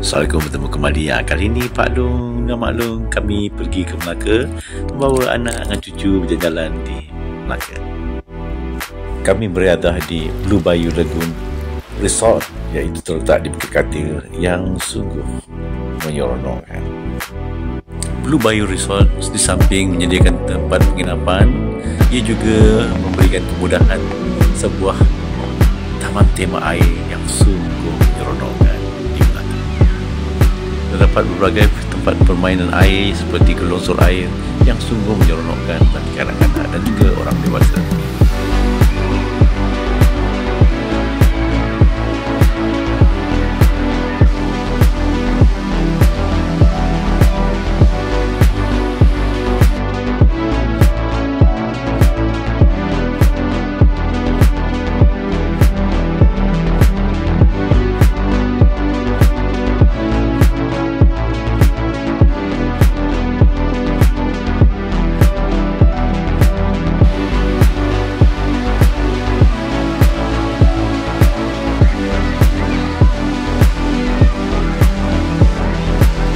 Assalamualaikum, bertemu kembali. Kali ini Pak Long dan Mak Long kami pergi ke Melaka, membawa anak dan cucu berjalan di Melaka. Kami berada di Blue Bayou Lagoon Resort, iaitu terletak di Bukit Katil yang sungguh menyeronokkan. Blue Bayou Resort di samping menyediakan tempat penginapan, ia juga memberikan kemudahan sebuah taman tema air yang sungguh menyeronokkan di Melaka. Terdapat berbagai tempat permainan air seperti gelongsor air yang sungguh menyeronokkan bagi kanak-kanak dan juga orang dewasa.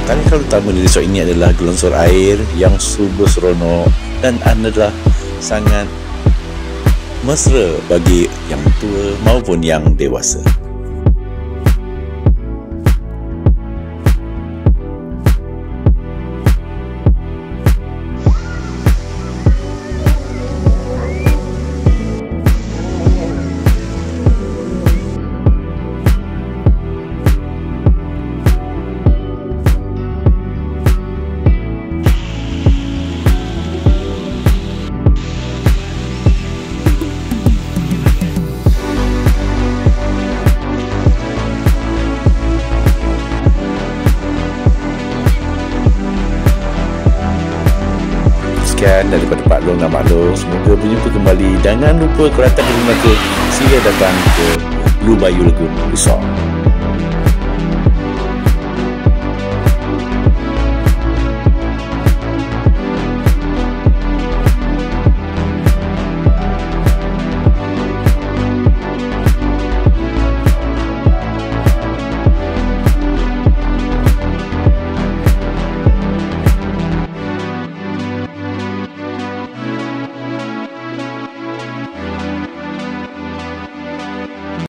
Tarikh utama di resort ini adalah gelongsor air yang sungguh seronok dan adalah sangat mesra bagi yang tua maupun yang dewasa. Sekian daripada Pak Long dan Mak Long. Semoga berjumpa kembali. Jangan lupa kalau datang ke Melaka, sila datang ke Blue Bayou Lagoon Resort.